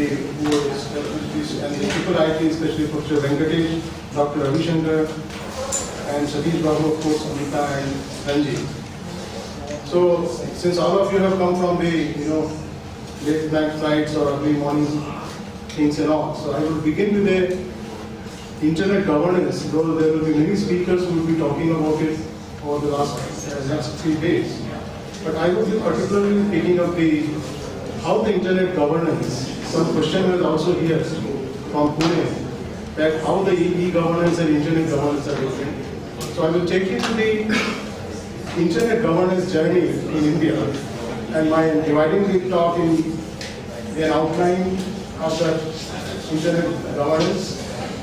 the who is and the triple IT, especially Professor Venkatesh, Dr. Ravi Shankar, and Satish Babu, of course, Amita and Ranjit. So, since all of you have come from the late night flights or early morning things and all, so I will begin with the internet governance. Though there will be many speakers who will be talking about it over the next 3 days, but I will be particularly taking up how the internet governance. Some question was also here from Pune that how the e-governance and internet governance are different. So I will take you to the internet governance journey in India, and my dividing the talk in an outline of the internet governance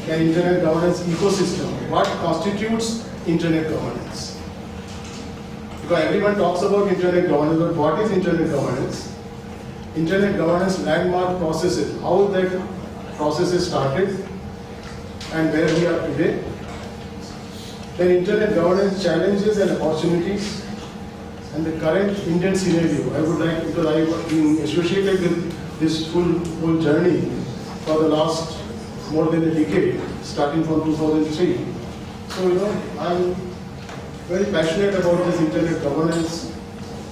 and internet governance ecosystem. What constitutes internet governance? Because everyone talks about internet governance, but what is internet governance? Internet governance landmark processes, how that process started and where we are today. Then internet governance challenges and opportunities, and the current Indian scenario. I would like, because I have been associated with this full journey for the last more than a decade, starting from 2003. So I'm very passionate about this internet governance,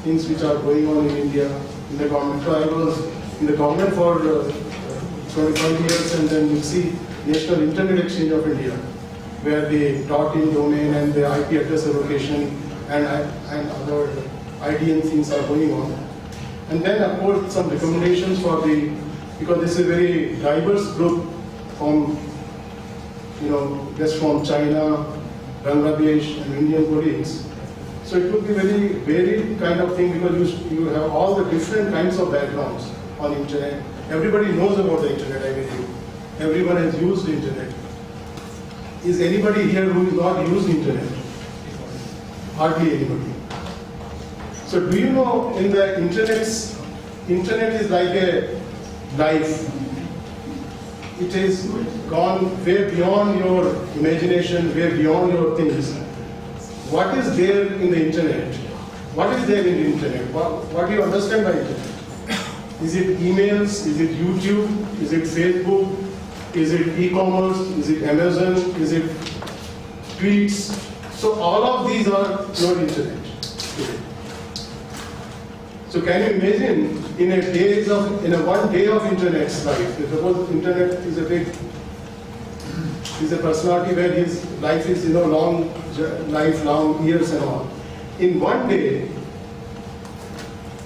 things which are going on in India, in the government. So I was in the government for 25 years, and then you see National Internet Exchange of India, where the .in domain and the IP address allocation and other IDN things are going on. And then of course some recommendations for because this is a very diverse group from, just from China, Bangladesh and Indian colleagues. So it would be very varied kind of thing, because you have all the different kinds of backgrounds on internet. Everybody knows about the internet, I believe. Everyone has used the internet. Is anybody here who is not used internet? Hardly anybody. So do you know in the internet is like a life. It is gone way beyond your imagination, way beyond your things. What is there in the internet? What is there in the internet? What do you understand by internet? Is it emails? Is it YouTube? Is it Facebook? Is it e-commerce? Is it Amazon? Is it tweets? So all of these are your internet today. So can you imagine in a 1 day of internet's life, suppose internet is a personality where his life is long years and all. In 1 day,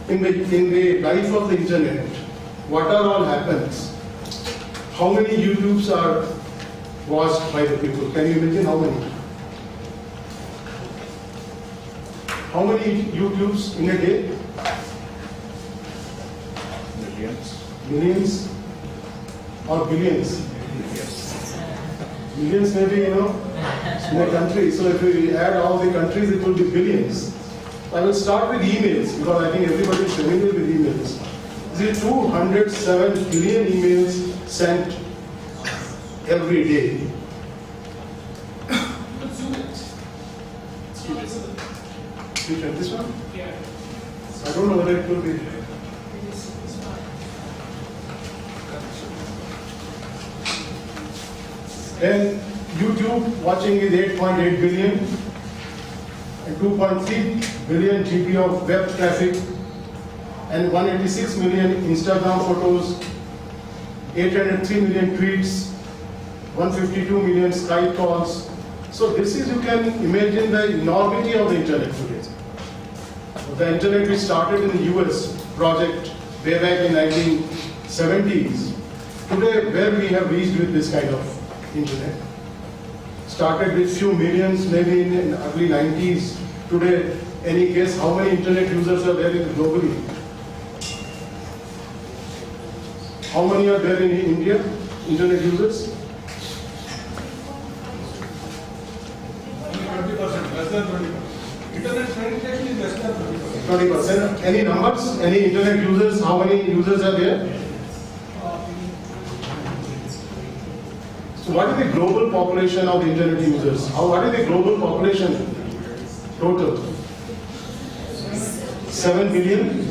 in the life of the internet, what all happens? How many YouTubes are watched by the people? Can you imagine how many? How many YouTubes in a day? Millions or billions? Millions maybe, in a country. So if we add all the countries, it will be billions. I will start with emails, because I think everybody is familiar with emails. There are 207 billion emails sent every day. Which one? This one? Yeah. I don't know whether it will be. Then YouTube watching is 8.8 billion and 2.3 billion GB of web traffic and 186 million Instagram photos, 803 million tweets, 152 million Skype calls. So this is, you can imagine the enormity of the internet today. The internet which started in the US project way back in 1970s. Today, where we have reached with this kind of internet. Started with few millions, maybe in early 90s. Today, any guess how many internet users are there globally? How many are there in India, internet users? 20%, less than 20%. Internet penetration is less than 20%. 20%. Any numbers? Any internet users? How many users are there? So what is the global population of the internet users? What is the global population total? 7 billion.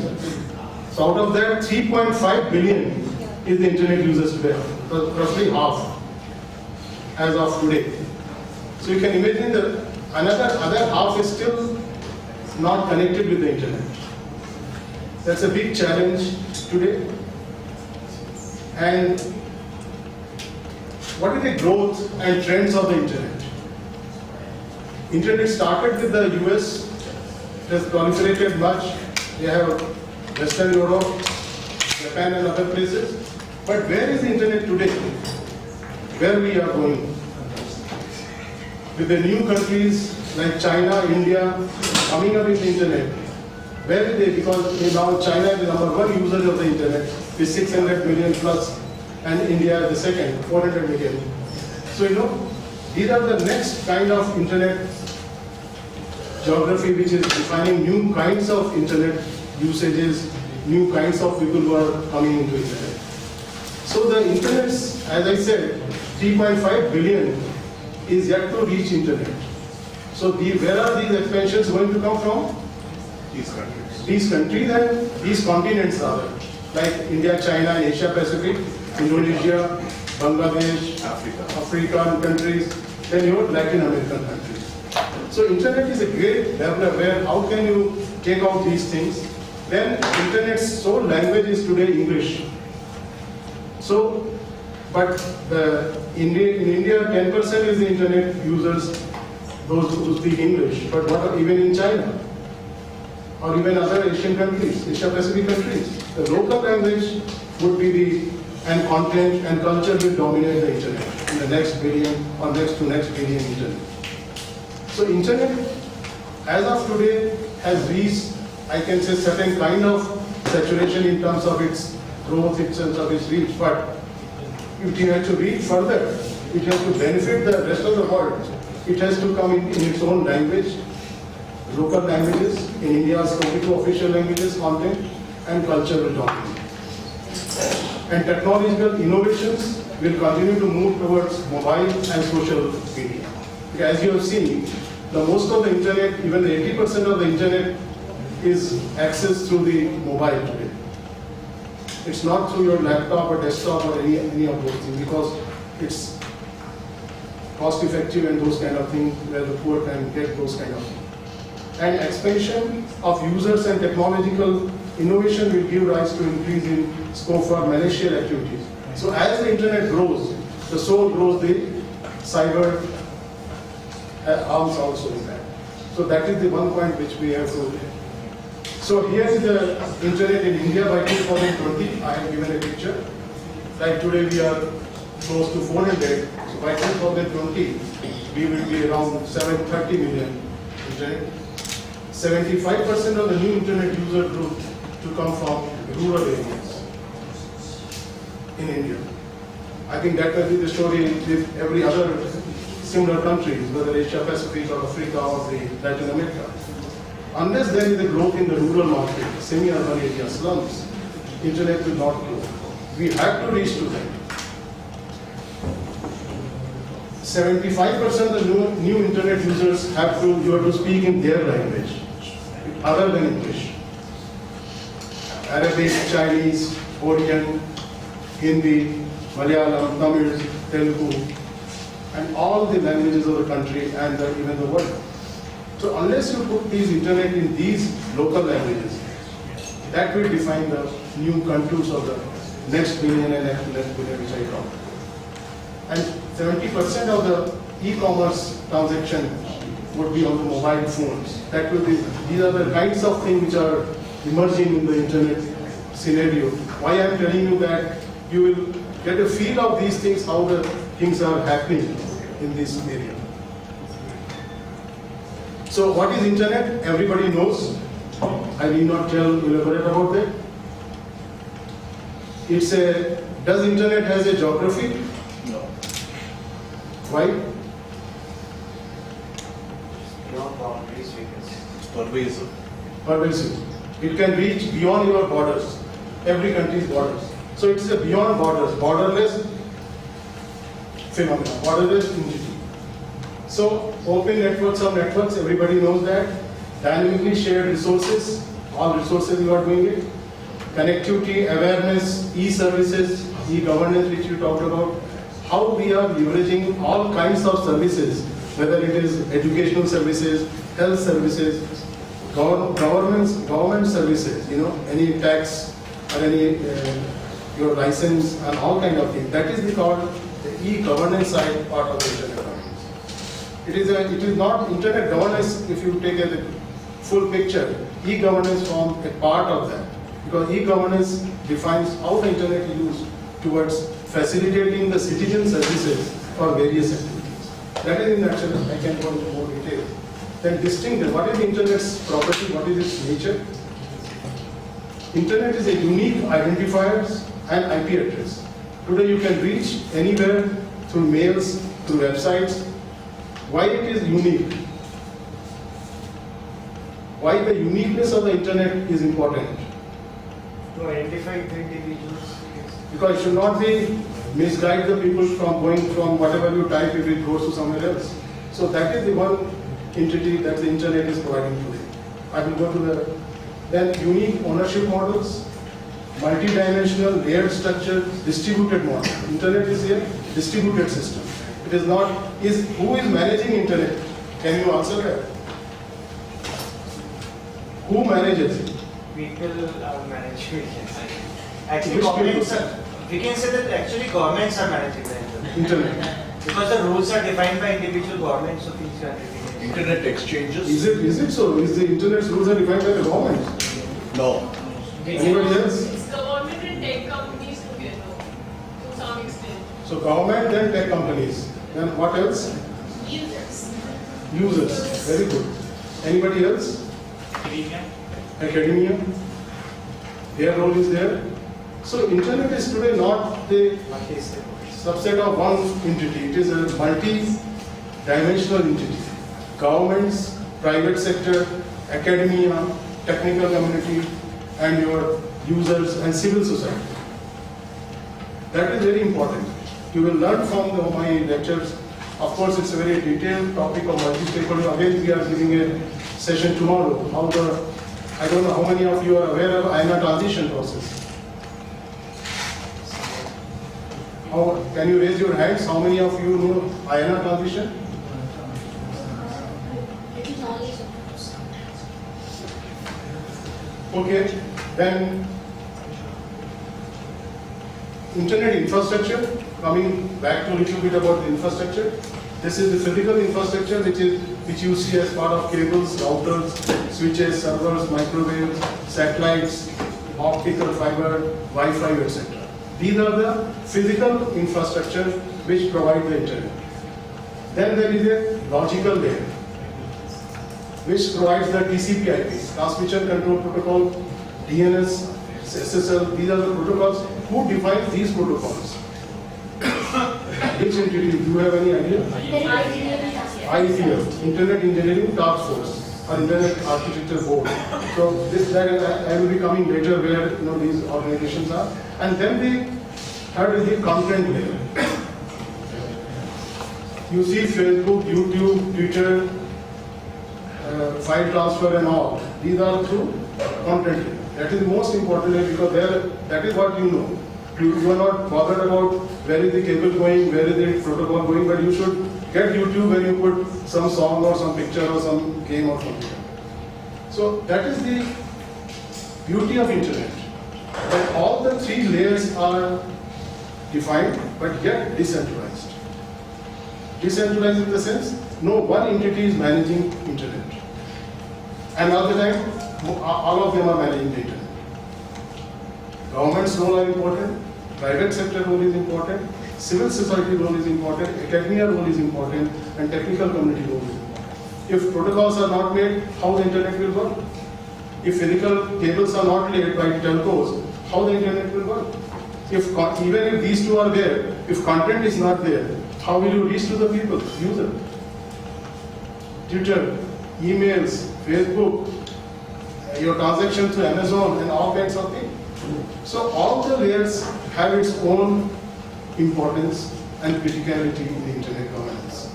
So out of that, 3.5 billion is the internet users today, roughly half as of today. So you can imagine that other half is still not connected with the internet. That's a big challenge today. And what is the growth and trends of the internet? Internet started with the US, it has proliferated much. They have Western Europe, Japan and other places. But where is the internet today? Where we are going? With the new countries like China, India coming up with the internet, where is they? Because now China is the number one user of the internet with 600 million plus, and India is the second, 400 million. So these are the next kind of internet geography which is defining new kinds of internet usages, new kinds of people who are coming into internet. So the internet, as I said, 3.5 billion is yet to reach internet. So where are these expansions going to come from? These countries. These countries and these continents rather, like India, China, and Asia Pacific, Indonesia, Bangladesh, African countries, then your Latin American countries. So internet is a great leveler where how can you take out these things? Then internet's sole language is today English. So, but in India, 10% is the internet users, those who speak English. But what even in China? Or even other Asian countries, Asia Pacific countries? The local language would be and content and culture will dominate the internet in the next billion or next to next billion internet. So internet, as of today, has reached, I can say, certain kind of saturation in terms of its growth, in terms of its reach, but if it has to reach further, it has to benefit the rest of the world. It has to come in its own language, local languages, in India's 22 official languages, content and culture will dominate. And technological innovations will continue to move towards mobile and social media. As you have seen, the most of the internet, even the 80% of the internet is accessed through the mobile today. It's not through your laptop or desktop or any of those things because it's cost effective and those kind of things where the poor can get those kind of things. And expansion of users and technological innovation will give rise to increase in scope for malicious activities. So as the internet grows, the so grows the cyber arms also in that. So that is the one point which we have to. So here is the internet in India by 2020. I have given a picture. Like today we are close to 400. So by 2020 we will be around 730 million internet. 75% of the new internet user group to come from rural areas in India. I think that will be the story with every other similar countries, whether Asia Pacific or Africa or the Latin America. Unless there is a growth in the rural market, semi-urban areas, slums, internet will not grow. We have to reach to them. 75% of the new internet users you have to speak in their language, other than English. Arabic, Chinese, Korean, Hindi, Malayalam, Tamil, Telugu, and all the languages of the country and even the world. So unless you put these internet in these local languages, that will define the new contours of the next billion and next billion which I talked. And 70% of the e-commerce transaction would be on the mobile phones. That will be, these are the kinds of things which are emerging in the internet scenario. Why I am telling you that you will get a feel of these things, how the things are happening in this area. So what is internet? Everybody knows. I need not elaborate about that. Does internet has a geography? No. Why? Beyond boundaries, it's pervasive. Pervasive. It can reach beyond your borders, every country's borders. So it's a beyond borders, borderless phenomenon, borderless entity. So open networks are networks, everybody knows that. Dynamically shared resources, all resources you are doing it. Connectivity, awareness, e-services, e-governance which you talked about, how we are leveraging all kinds of services, whether it is educational services, health services, government services, any tax or any your license and all kind of things. That is called the e-governance side part of the internet governance. It is not internet governance if you take a full picture. E-governance forms a part of that because e-governance defines how the internet is used towards facilitating the citizen services for various activities. That is in nutshell. I can go into more detail. Then distinguish what is the internet's property, what is its nature. Internet is a unique identifier and IP address. Today you can reach anywhere through mails, through websites. Why it is unique? Why the uniqueness of the internet is important? To identify the individuals. Because it should not be misguide the people from going from whatever you type if it goes to somewhere else. So that is the one entity that the internet is providing today. I will go to the then unique ownership models, multi-dimensional layered structure, distributed model. Internet is a distributed system. It is not who is managing internet? Can you answer that? Who manages it? People are managing. Actually, Which governments people? we can say that actually governments are managing the internet. Internet. Because the rules are defined by individual governments of each country. Internet exchanges? Is it so? Is the internet's rules are defined by the government? No. Anybody else? It's government and tech companies together, to some extent. So government then tech companies. Then what else? Users. Users. Very good. Anybody else? Academia. Their role is there. So internet is today not the subset of one entity. It is a multi-dimensional entity. Governments, private sector, academia, technical community, and your users and civil society. That is very important. You will learn from my lectures. Of course, it's a very detailed topic of multi-stakeholder. Again, we are giving a session tomorrow. I don't know how many of you are aware of INA transition process. Can you raise your hands? How many of you know INA transition? Okay, then internet infrastructure, coming back to a little bit about the infrastructure. This is the physical infrastructure which you see as part of cables, routers, switches, servers, microwaves, satellites, optical fiber, Wi-Fi, etc. These are the physical infrastructure which provide the internet. Then there is a logical layer which provides the TCP/IP, Transmission Control Protocol, DNS, SSL. These are the protocols. Who defines these protocols? Which entity? Do you have any idea? IETF, Internet Engineering Task Force, or Internet Architecture Board. So I will be coming later where these organizations are. And then the third is the content layer. You see Facebook, YouTube, Twitter, file transfer and all. These are through content layer. That is the most important layer because that is what you know. You are not bothered about where is the cable going, where is the protocol going, but you should get YouTube where you put some song or some picture or some game or something. So that is the beauty of internet. That all the three layers are defined but yet decentralized. Decentralized in the sense, no one entity is managing internet. And all the time, all of them are managing the internet. Government's role are important, private sector role is important, civil society role is important, academia role is important, and technical community role is important. If protocols are not made, how the internet will work? If physical cables are not laid by telcos, how the internet will work? Even if these two are there, if content is not there, how will you reach to the people, user? Twitter, emails, Facebook, your transaction through Amazon and all kinds of things. So all the layers have its own importance and criticality in the internet governance.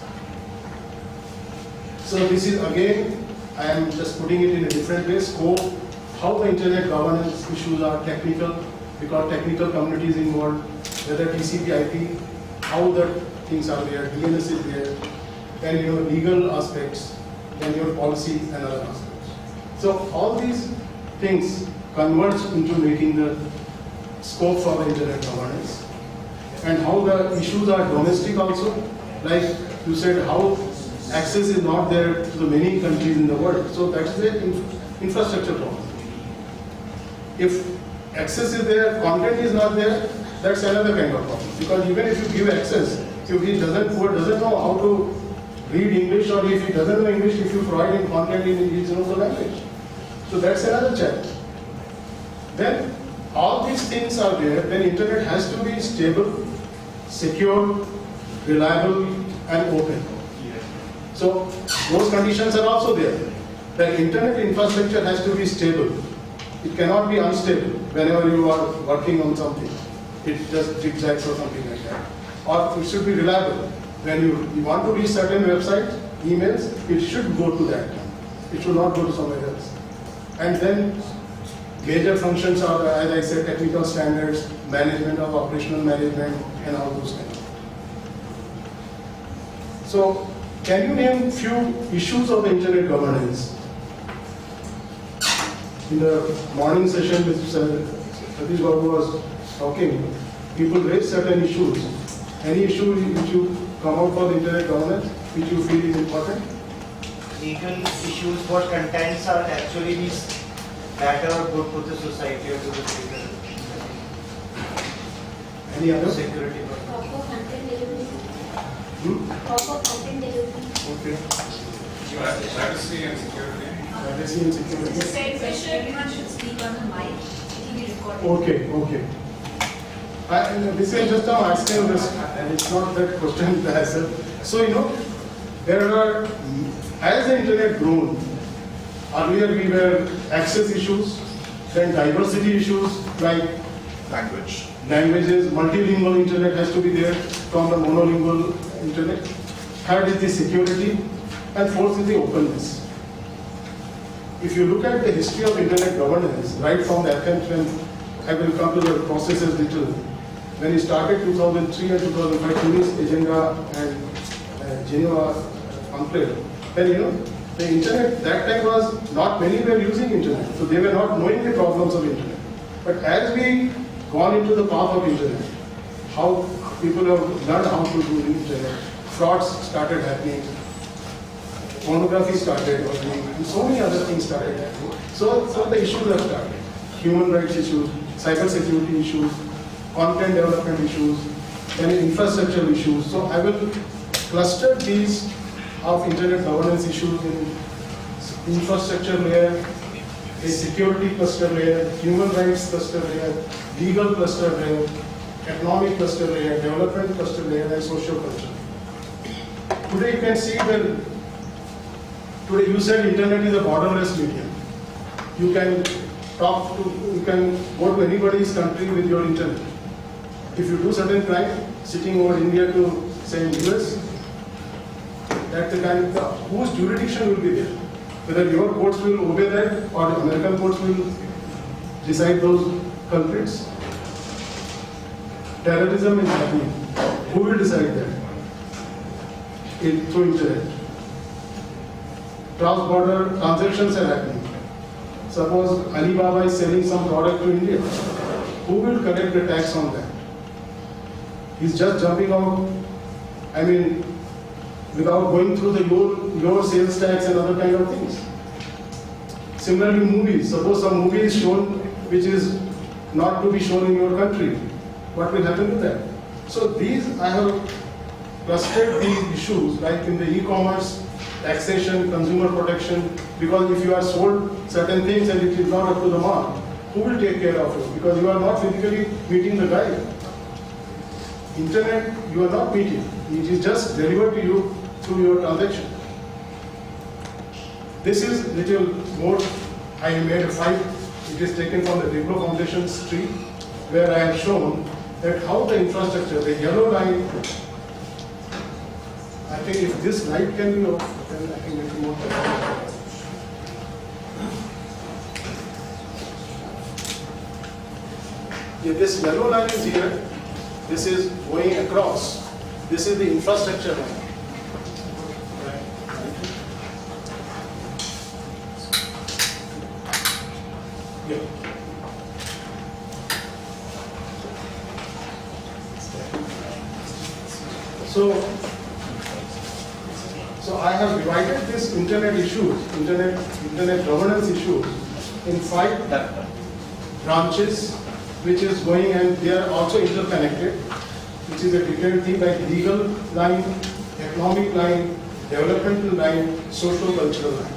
So this is again, I am just putting it in a different way, scope, how the internet governance issues are technical, because technical community is involved, whether TCP, IP, how the things are there, DNS is there, then your legal aspects, then your policy and other aspects. So all these things converge into making the scope for the internet governance. And how the issues are domestic also, like you said, how access is not there to the many countries in the world. So that's the infrastructure problem. If access is there, content is not there, that's another kind of problem. Because even if you give access, if he doesn't know how to read English, or if he doesn't know English, if you provide him content in his own language. So that's another challenge. Then all these things are there, then internet has to be stable, secure, reliable and open. So those conditions are also there. The internet infrastructure has to be stable. It cannot be unstable whenever you are working on something. It just zigzags or something like that. Or it should be reliable. When you want to reach certain websites, emails, it should go to that. It should not go to somewhere else. And then major functions are, as I said, technical standards, management of operational management, and all those kind of things. So, can you name few issues of the internet governance? In the morning session, Mr. Satish Babu was talking, people raise certain issues. Any issue which you come out for the internet governance, which you feel is important? Legal issues, what contents are actually these that are good to the society or to the people. Any other? Security. Proper content delivery. Hmm? Proper content delivery. Okay. Privacy and security. Privacy and security. Said question, everyone should speak on the mic. It will be recorded. Okay, okay. This is just I'm asking this, and it's not that question that I said. So, there are, as the internet grown, earlier we were access issues, then diversity issues like Language. languages, multilingual internet has to be there from the monolingual internet. Third is the security, and fourth is the openness. If you look at the history of internet governance, right from the attempt when I will come to the processes little, when it started 2003 and 2005, Tunis agenda and Geneva Enclave, then the internet that time was not many were using internet, so they were not knowing the problems of internet. But as we gone into the path of internet, how people have learned how to do internet, frauds started happening, pornography started happening, and so many other things started happening. So the issues have started. Human rights issues, cyber security issues, content development issues, then infrastructure issues. So I will cluster these of internet governance issues in infrastructure layer, a security cluster layer, human rights cluster layer, legal cluster layer, economic cluster layer, development cluster layer, and social culture. Today you can see that today you said internet is a borderless medium. You can you can go to anybody's country with your internet. If you do certain crime, sitting over India to say US, that the kind of whose jurisdiction will be there. Whether your courts will obey that or the American courts will decide those culprits. Terrorism is happening. Who will decide that? Through internet. Cross-border transactions are happening. Suppose Alibaba is selling some product to India. Who will collect the tax on that? He's just jumping out, without going through your sales tax and other kind of things. Similarly, movies. Suppose some movie is shown which is not to be shown in your country. What will happen to that? So these, I have clustered these issues like in the e-commerce, taxation, consumer protection, because if you are sold certain things and it is not up to the mark, who will take care of it? Because you are not physically meeting the guy. Internet, you are not meeting. It is just delivered to you through your transaction. This is little more, I made a slide. It is taken from the Diplo Foundation's tree, where I have shown that how the infrastructure, the yellow line, I think if this light can be off, then I can make it more clear. Yeah, this yellow line is here. This is going across. This is the infrastructure line. Yeah. So I have divided this internet issues, internet governance issues in 5 branches, which is going, and they are also interconnected, which is a different thing like legal line, economic line, developmental line, social cultural line.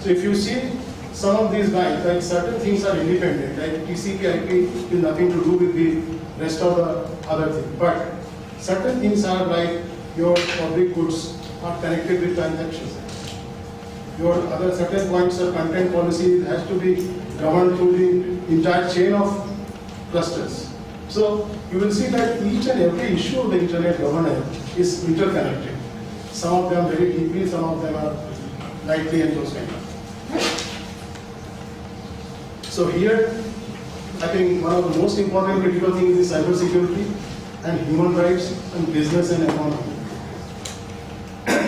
So if you see some of these lines, like certain things are independent, like TCP/IP is nothing to do with the rest of the other thing. But certain things are like your public goods are connected with transactions. Your other certain points of content policy has to be governed through the entire chain of clusters. So you will see that each and every issue of the internet governance is interconnected. Some of them very deeply, some of them are lightly, and those kind of. So here, I think one of the most important critical things is cybersecurity and human rights and business and economy.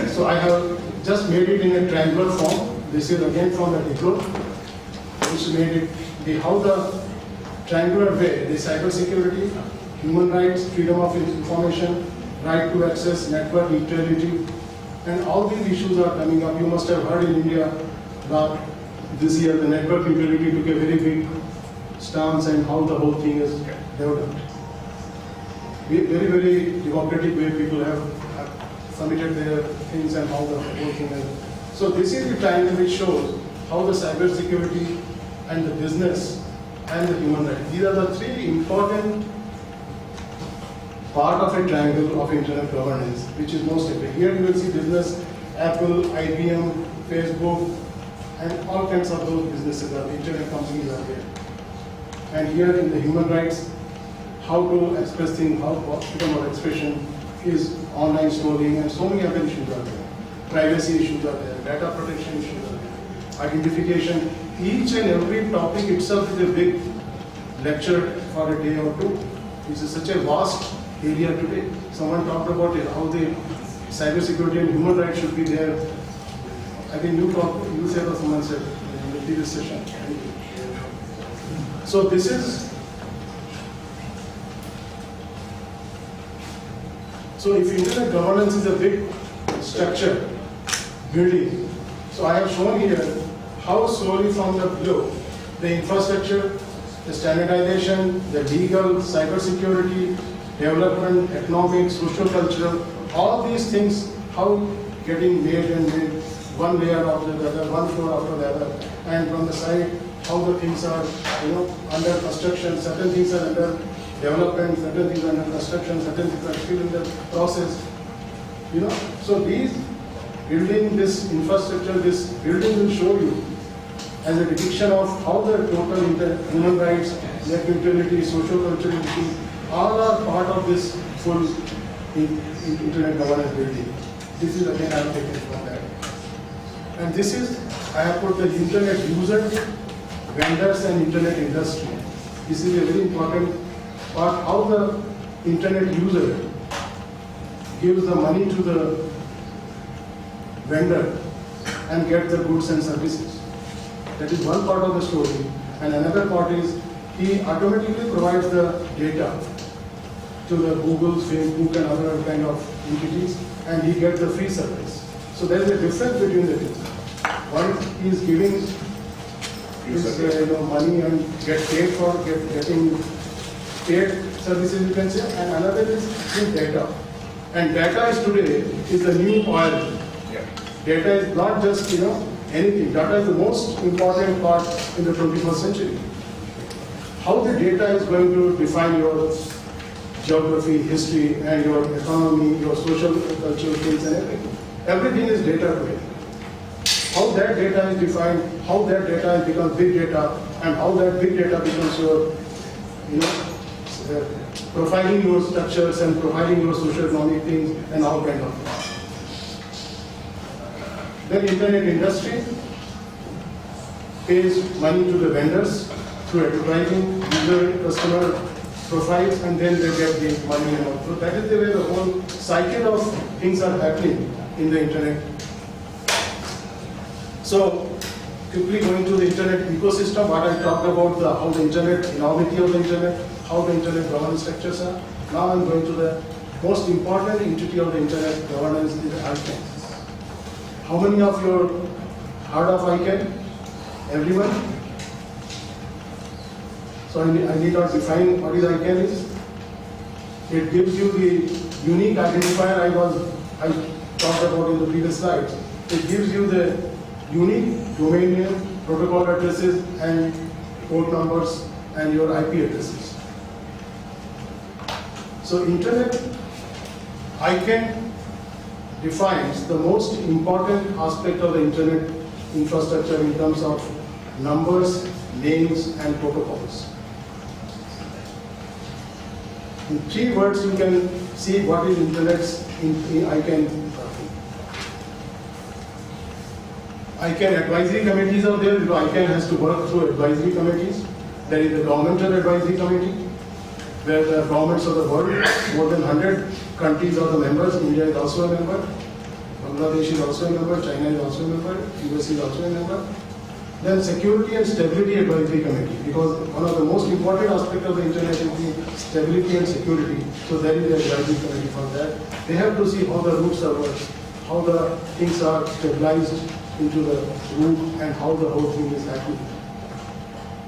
So I have just made it in a triangular form. This is again from the diploma, which made it how the triangular way, the cybersecurity, human rights, freedom of information, right to access, network neutrality, and all these issues are coming up. You must have heard in India that this year the network neutrality took a very big stance and how the whole thing is developed. Very, very democratic way people have submitted their things and how the whole thing is. So this is the triangle which shows how the cybersecurity and the business and the human rights. These are the 3 important part of a triangle of internet governance, which is most important. Here you will see business, Apple, IBM, Facebook, and all kinds of those businesses are, internet companies are there. And here in the human rights, how to express things, how freedom of expression is online storing, and so many other issues are there. Privacy issues are there, data protection issues are there, identification. Each and every topic itself is a big lecture for a day or two. This is such a vast area today. Someone talked about it, how the cybersecurity and human rights should be there. I think you said or someone said in the previous session. So this is, so if internet governance is a big structure, building, so I have shown here how slowly from the below, the infrastructure, the standardization, the legal, cybersecurity, development, economic, social, cultural, all these things, how getting made and made, one layer after the other, one floor after the other, and from the side, how the things are, under construction, certain things are under development, certain things are under construction, certain things are still in the process, So these, building this infrastructure, this building will show you as a depiction of how the total human rights, net neutrality, social cultural issues, all are part of this full internet governance building. This is again I have taken from that. And this is, I have put the internet user, vendors and internet industry. This is a very important part, how the internet user gives the money to the vendor and get the goods and services. That is one part of the story. And another part is, he automatically provides the data to the Google, Facebook and other kind of entities, and he gets the free service. So there is a difference between the two. One is giving his money and get paid for getting paid services, you can say, and another is his data. And data is today is the new oil. Yeah. Data is not just anything. Data is the most important part in the 21st century. How the data is going to define your geography, history, and your economy, your social, cultural things, and everything. Everything is data today. How that data is defined, how that data has become big data, and how that big data becomes your, profiling your structures and profiling your social economic things and all kind of things. Then internet industry pays money to the vendors through advertising, user, customer profiles and then they get the money and all. So that is the way the whole cycle of things are happening in the internet. So quickly going to the internet ecosystem, what I talked about, how the internet, enormity of the internet, how the internet governance structures are. Now I'm going to the most important entity of the internet governance is ICANN. How many of you heard of ICANN? Everyone? So I need not define what is ICANN is. It gives you the unique identifier I talked about in the previous slides. It gives you the unique domain name, protocol addresses, and port numbers, and your IP addresses. So internet, ICANN defines the most important aspect of the internet infrastructure in terms of numbers, names, and protocols. In 3 words, you can see what is internet's in ICANN. ICANN advisory committees are there. ICANN has to work through advisory committees. There is the governmental advisory committee, where the governments of the world, more than 100 countries are the members. India is also a member. Bangladesh is also a member. China is also a member. US is also a member. Then Security and Stability Advisory Committee, because one of the most important aspects of the internet is the stability and security. So there is an advisory committee for that. They have to see how the root servers, how the things are stabilized into the root and how the whole thing is happening.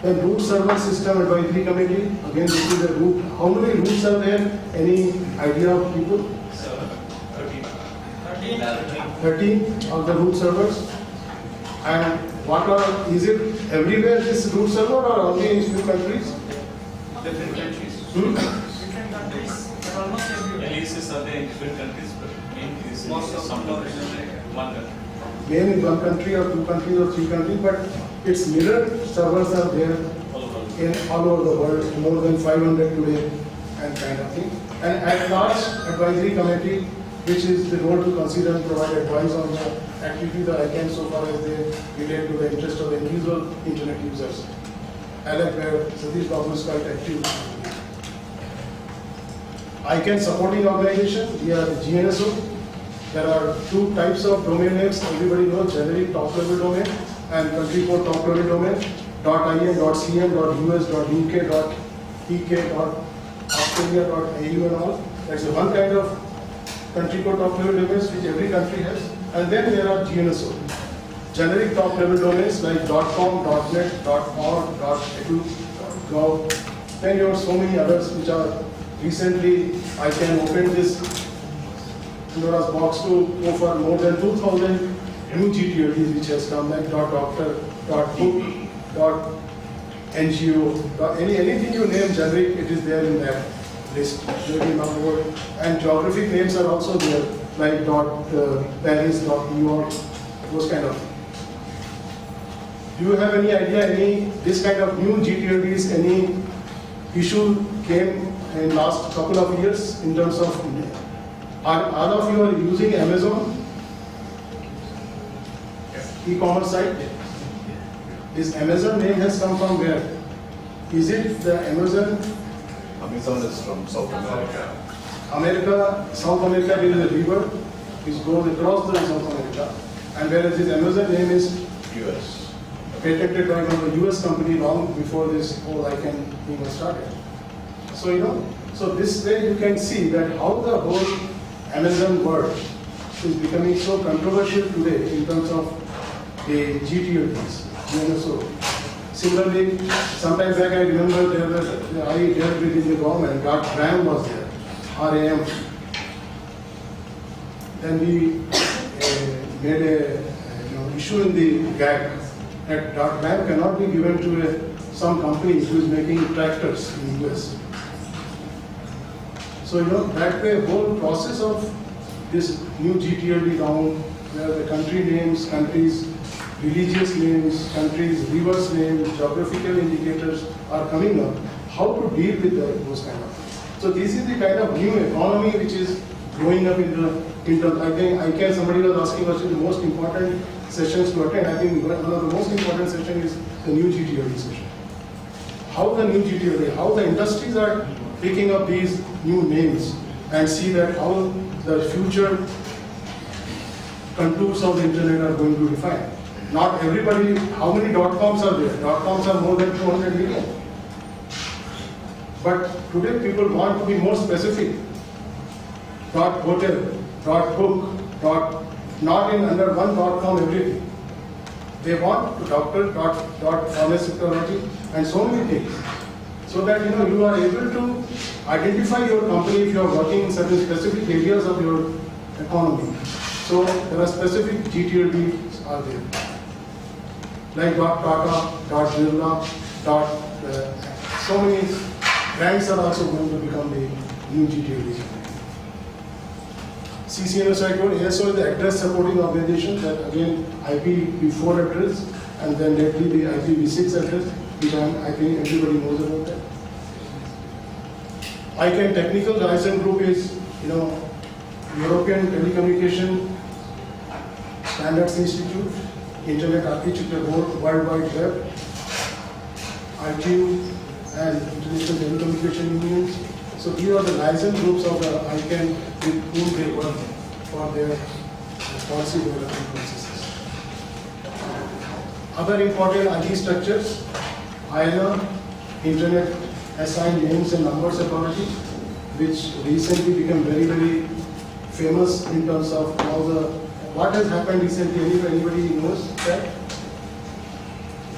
Then root server system advisory committee, again this is the root. How many roots are there? Any idea of people? 13 of the root servers. And is it everywhere this root server or only in few countries? Different countries. Different countries, but almost everywhere. Aliases are there in different countries, but main is some countries, one country. Main in 1 country or 2 countries or 3 countries, but its mirror servers are there in all over the world, more than 500 today, and kind of thing. And at large advisory committee, which is the role to consider and provide advice on the activities that ICANN so far as they relate to the interest of the individual internet users. And where Satish Babu is quite active. ICANN supporting organization, we are the GNSO. There are 2 types of domain names. Everybody knows generic top level domain and country code top level domain. .in, .cn, .us, .uk, .ek, .australia, .au and all. That's the one kind of country code top level domains which every country has. And then there are GNSO. Generic top level domains like .com, .net, .org, .edu, .gov. Then you have so many others which are recently, ICANN opened this Pandora's box to go for more than 2,000 new GTLDs which has come like .doctor, .book, .ngo, anything you name generic, it is there in that list. And geographic names are also there like Paris, New York, those kind of things. Do you have any idea, this kind of new GTLDs, any issue came in last couple of years in terms of, are all of you are using Amazon? E-commerce site? This Amazon name has come from where? Is it the Amazon? Amazon is from South America. South America, there is a river which goes across the South America, and whereas this Amazon name is US. patented by one of the US company long before this whole ICANN thing was started. So so this way you can see that how the whole Amazon word is becoming so controversial today in terms of the GTLDs. So similarly, sometime back I remember I dealt with in the government, RAM was there, RAM. Then we made a issue in the GAG that .RAM cannot be given to some company who is making tractors in the US. So that way whole process of this new GTLD down where the country names, countries, religious names, countries, rivers names, geographical indicators are coming up, how to deal with those kind of things. So this is the kind of new economy which is growing up in the, I think somebody was asking us the most important sessions to attend. I think one of the most important session is the new GTLD session. How the new GTLD, how the industries are picking up these new names and see that how the future contours of the internet are going to define. Not everybody, how many .coms are there? .coms are more than 200 million. But today people want to be more specific. .hotel, .book, not in under one .com everything. They want to doctor, pharmacology, and so many things. So that you are able to identify your company if you are working in certain specific areas of your economy. So there are specific GTLDs are there. Like .tata, .birla, so many brands are also going to become the new GTLDs. CCNO, I told ASO is the address supporting organization that again IPv4 address and then lately the IPv6 address, which I think everybody knows about that. ICANN Technical License Group is European Telecommunication Standards Institute, Internet Architecture Board, World Wide Web, ITU and International Telecommunication Unions. So these are the license groups of the ICANN with whom they work for their policy development processes. Other important IT structures, IANA, Internet Assigned Names and Numbers Authority, which recently became very, very famous in terms of what has happened recently. Anybody knows that?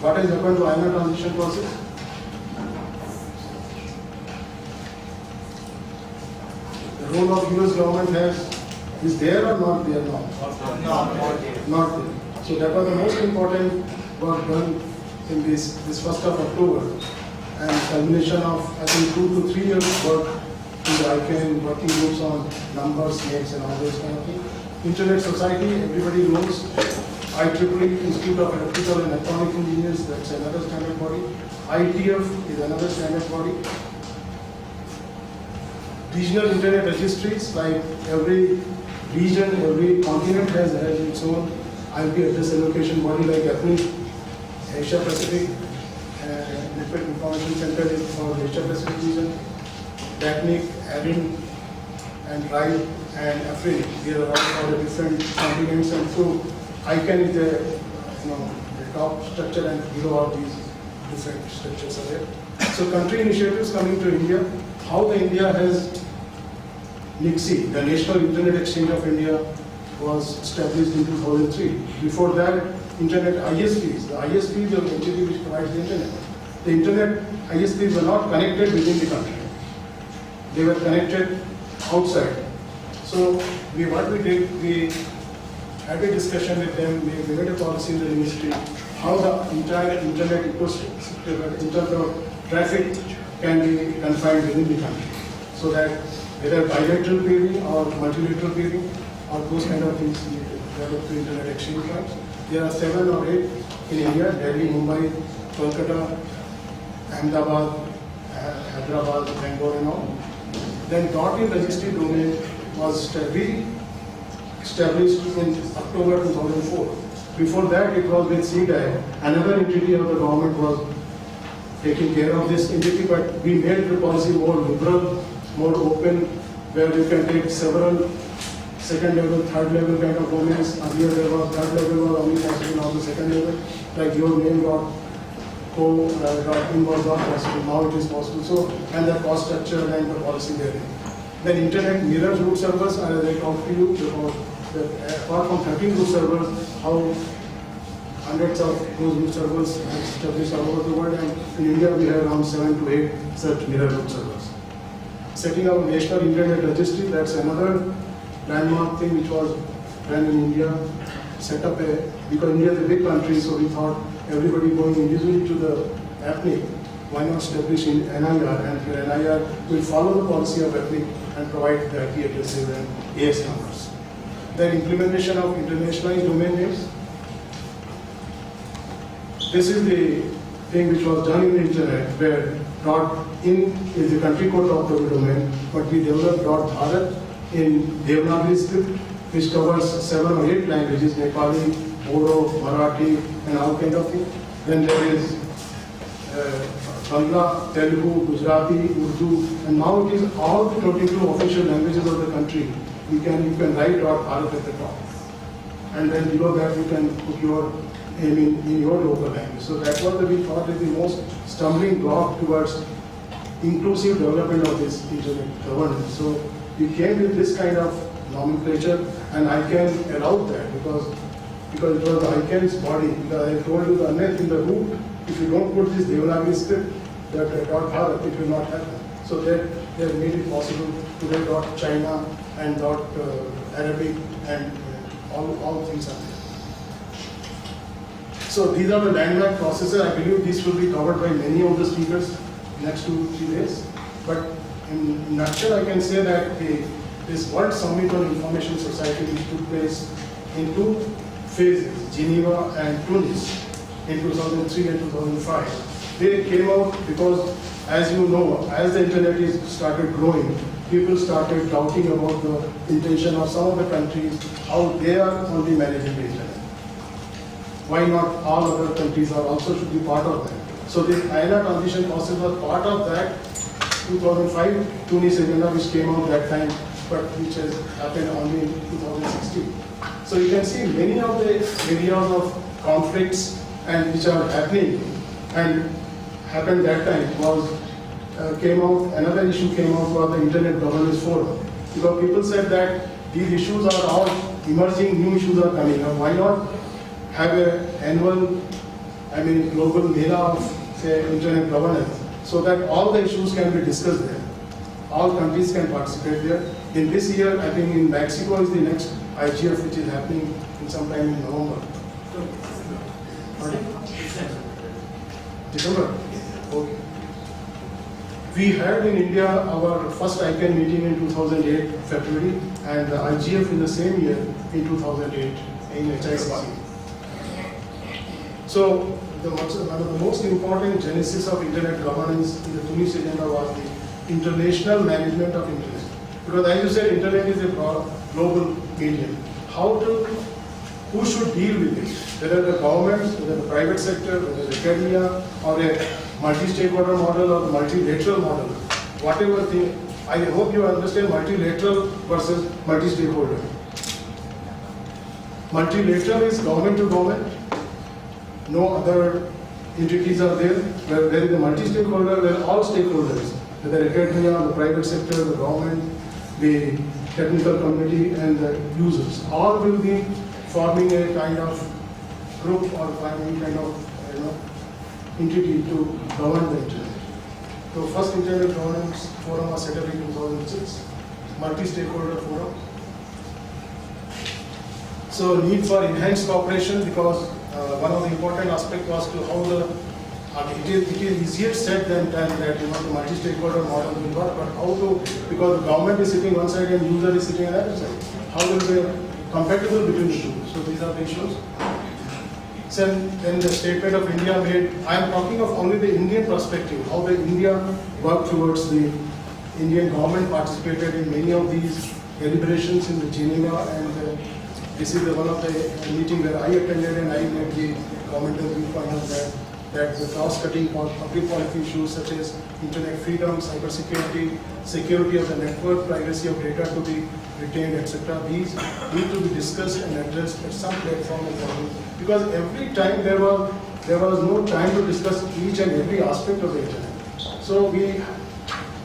What has happened to IANA transition process? The role of US government is there or not there now? Not there. So that was the most important work done in this 1st of October, and culmination of I think 2 to 3 years work in the ICANN working groups on numbers, names and all those kind of things. Internet Society, everybody knows. IEEE, Institute of Electrical and Electronic Engineers, that's another standard body. IETF is another standard body. Regional internet registries, like every region, every continent has its own IP address allocation body, like APNIC, Asia Pacific, Network Information Center is for the Asia Pacific region, TACNIC, ARIN, and RIDE, and AFRIN. These are all for the different continents, and so ICANN is the top structure, and below all these different structures are there. So country initiatives coming to India, how the India has NIXI, the National Internet Exchange of India, was established in 2003. Before that, Internet ISPs, the ISP is the entity which provides the Internet. The Internet ISPs were not connected within the country. They were connected outside. So what we did, we had a discussion with them, we made a policy in the ministry, how the entire Internet ecosystem in terms of traffic can be confined within the country. So that whether bilateral peering or multilateral peering or those kind of things we develop to Internet exchange points. There are 7 or 8 in India: Delhi, Mumbai, Kolkata, Ahmedabad, Hyderabad, Bangalore and all. Then .in registry domain was established in October 2004. Before that it was with CDAI. Another entity of the government was taking care of this entity, but we made the policy more liberal, more open, where you can take several second level, third level kind of domains. Earlier there was third level was only possible, now the second level, like your name .in was not possible, now it is possible. So, and the cost structure and the policy there. Then internet mirror root servers, as I talked to you, because apart from 13 root servers, how hundreds of those root servers are established all over the world, and in India we have around 7 to 8 such mirror root servers. Setting up a national internet registry, that's another landmark thing which was done in India. Set up because India is a big country, so we thought everybody going individually to the APNIC, why not establish in NIR, and here NIR will follow the policy of APNIC and provide the IP addresses and AS numbers. Then implementation of internationalized domain names. This is the thing which was done in the internet, where .in is the country code of the domain, but we developed .bharat in Devanagari script, which covers 7 or 8 languages: Nepali, Bodo, Marathi, and all kind of things. Then there is Bangla, Telugu, Gujarati, Urdu, and now it is all the 22 official languages of the country. You can write .bharat at the top, and then below that you can put your name in your local language. So that was we thought is the most stumbling block towards inclusive development of this internet governance. So we came with this kind of nomenclature, and ICANN allowed that because it was the ICANN's body. Because I told you the net in the root, if you don't put this Devanagari script, that .bharat, it will not happen. So they made it possible to get .China and Arabic and all things are there. So these are the landmark processes. I believe this will be covered by many of the speakers next 2-3 days. But in nutshell, I can say that this World Summit on Information Society which took place in 2 phases, Geneva and Tunis, in 2003 and 2005. They came out because, as you know, as the internet is started growing, people started doubting about the intention of some of the countries, how they are only managing the internet. Why not all other countries are also should be part of that? So this INA transition process was part of that 2005 Tunis agenda which came out that time, but which has happened only in 2016. So you can see many of the areas of conflicts and which are happening and happened that time was another issue came out was the Internet Governance Forum. Because people said that these issues are all emerging, new issues are coming up. Why not have an annual, global mela of, say, Internet governance, so that all the issues can be discussed there. All countries can participate there. In this year, I think in Mexico is the next IGF, which is happening in sometime in November. December? Okay. We had in India our first ICANN meeting in 2008, February, and the IGF in the same year in 2008 in HICC. So one of the most important genesis of Internet governance in the Tunis agenda was the international management of Internet. Because as you said, Internet is a global medium. Who should deal with it? Whether the governments, whether the private sector, whether the academia, or a multi-stakeholder model or the multilateral model, whatever thing. I hope you understand multilateral versus multi-stakeholder. Multilateral is government to government. No other entities are there. Where there is a multi-stakeholder, where all stakeholders, whether academia, the private sector, the government, the technical community, and the users, all will be forming a kind of group or forming kind of entity to govern the internet. So first Internet Governance Forum was set up in 2006, multi-stakeholder forum. So need for enhanced cooperation because one of the important aspects was to how it is easier said than done that the multi-stakeholder model will work, but how to, because the government is sitting one side and user is sitting on the other side, how will be compatible between the two? So these are the issues. So then the statement of India made, I am talking of only the Indian perspective, how the India worked towards the Indian government participated in many of these deliberations in the Geneva, and this is one of the meeting where I attended and I made the commenter viewpoint of that the cross-cutting public policy issues such as internet freedom, cyber security, security of the network, privacy of data to be retained, etc. These need to be discussed and addressed at some platform and level. Because every time there was no time to discuss each and every aspect of the internet. So we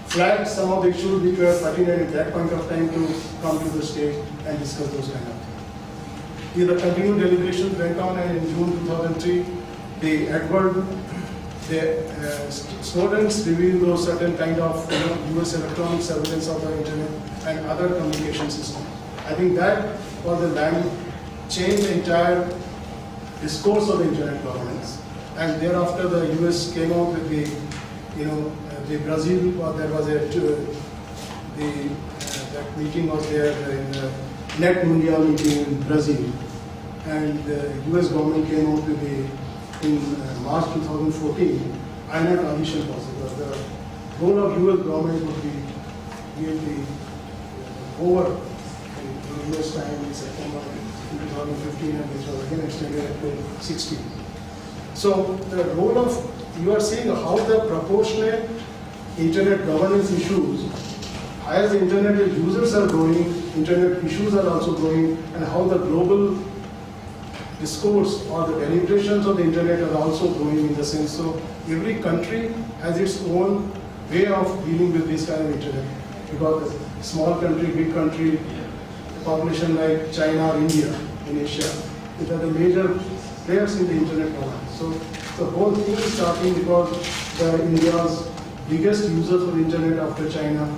flagged some of the issues which were pertinent at that point of time to come to the stage and discuss those kind of things. The continued deliberations went on, and in June 2003, Snowden's revealed those certain kind of US electronic surveillance of the internet and other communication systems. I think that was the changed the entire discourse of the internet governance. And thereafter, the US came out with the Brazil. There was that meeting was there in the Net Mundial meeting in Brazil, and the US government came out with in March 2014, INA transition process. The role of US government would be really over in US time in September 2015, and which was again extended up to 16. So the role of you are seeing how the proportionate internet governance issues, as the internet users are growing, internet issues are also growing, and how the global discourse or the deliberations of the internet are also growing in the sense. So every country has its own way of dealing with this kind of internet. Because a small country, big country, population like China or India in Asia, these are the major players in the internet governance. So the whole thing is starting because India's biggest users of the internet after China,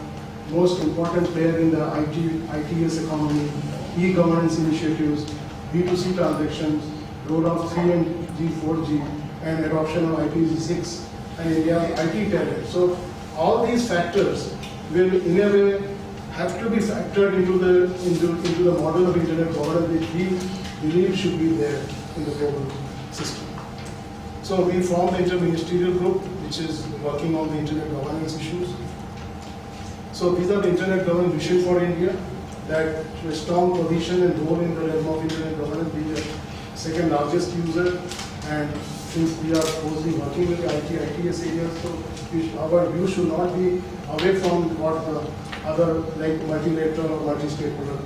most important player in the ITS economy, e-governance initiatives, B2C transactions, roll out 3G, 4G, and adoption of IPv6 and India's IT talent. So all these factors will in a way have to be factored into the model of internet governance which we believe should be there in the global system. So we formed the interministerial group which is working on the internet governance issues. So these are the internet governance vision for India, that a strong position and role in the realm of internet governance, being the second largest user, and since we are closely working with the ITS areas, so our view should not be away from what the other like multilateral or multi-stakeholder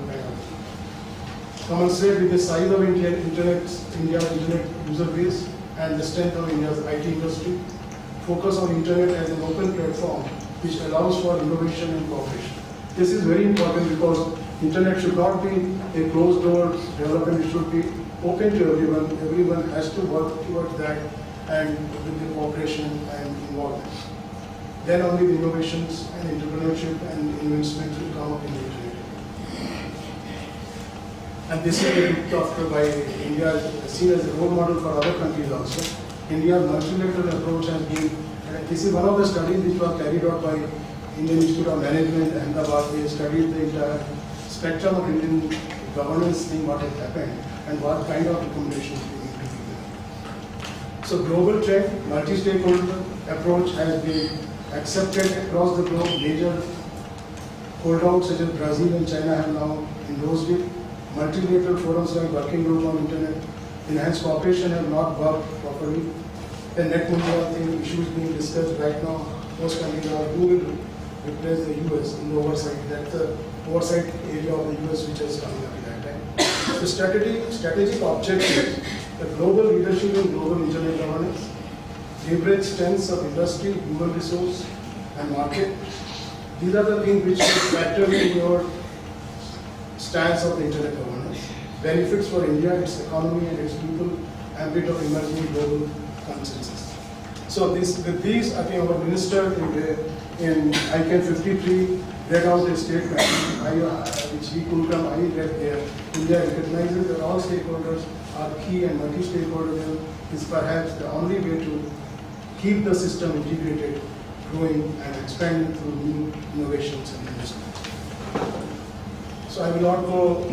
commensurate with the size of India's internet user base and the strength of India's IT industry. Focus on internet as an open platform which allows for innovation and cooperation. This is very important because internet should not be a closed door development, it should be open to everyone. Everyone has to work towards that and with the cooperation and involvement. Then only the innovations and entrepreneurship and investment will come up in the internet. And this is looked after by India, seen as a role model for other countries also. India's multilateral approach has been, this is one of the studies which was carried out by Indian Institute of Management, Ahmedabad. They studied the entire spectrum of Indian governance thing, what has happened, and what kind of recommendations we need to give them. So global trend, multi-stakeholder approach has been accepted across the globe. Major holdouts such as Brazil and China have now endorsed it. Multilateral forums like Working Group on Internet, enhanced cooperation have not worked properly. The net Mundial thing, issues being discussed right now, most countries are who will replace the US in the oversight. That's the oversight area of the US which is coming up at that time. The strategic objective, the global leadership in global internet governance, leverage strengths of industry, human resource, and market. These are the things which should factor in your stance of the internet governance. Benefits for India, its economy and its people, ambit of emerging global consensus. So with these, I think our minister in ICANN 53 read out a statement, which he could come, I read there. India recognizes that all stakeholders are key and multi-stakeholder level is perhaps the only way to keep the system integrated, growing and expanding through new innovations and investments. So I will not go,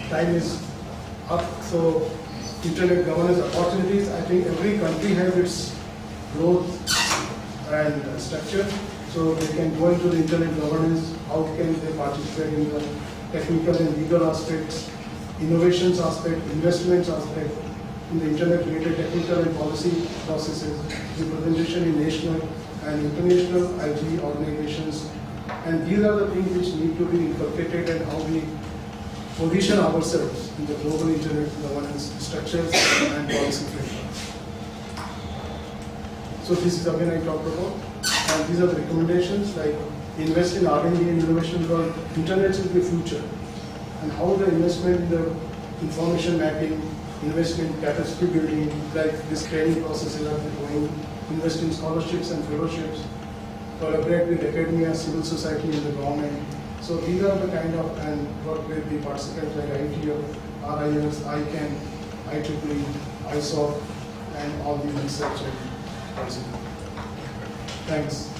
time is up. So internet governance opportunities, I think every country has its growth and structure. So they can go into the internet governance, how can they participate in the technical and legal aspects, innovations aspect, investments aspect, in the internet related technical and policy processes, representation in national and international IT organizations. And these are the things which need to be inculcated and how we position ourselves in the global internet governance structures and policy frameworks. So this is again I talked about. And these are the recommendations like invest in R&D and innovation because internet is the future. And how the investment in the information mapping, invest in capacity building, like this training processes are going, invest in scholarships and fellowships, collaborate with academia, civil society and the government. So these are the kind of, and work with the participants like ITO, RIS, ICANN, IEEE, ISOC, and all the research and policy. Thanks.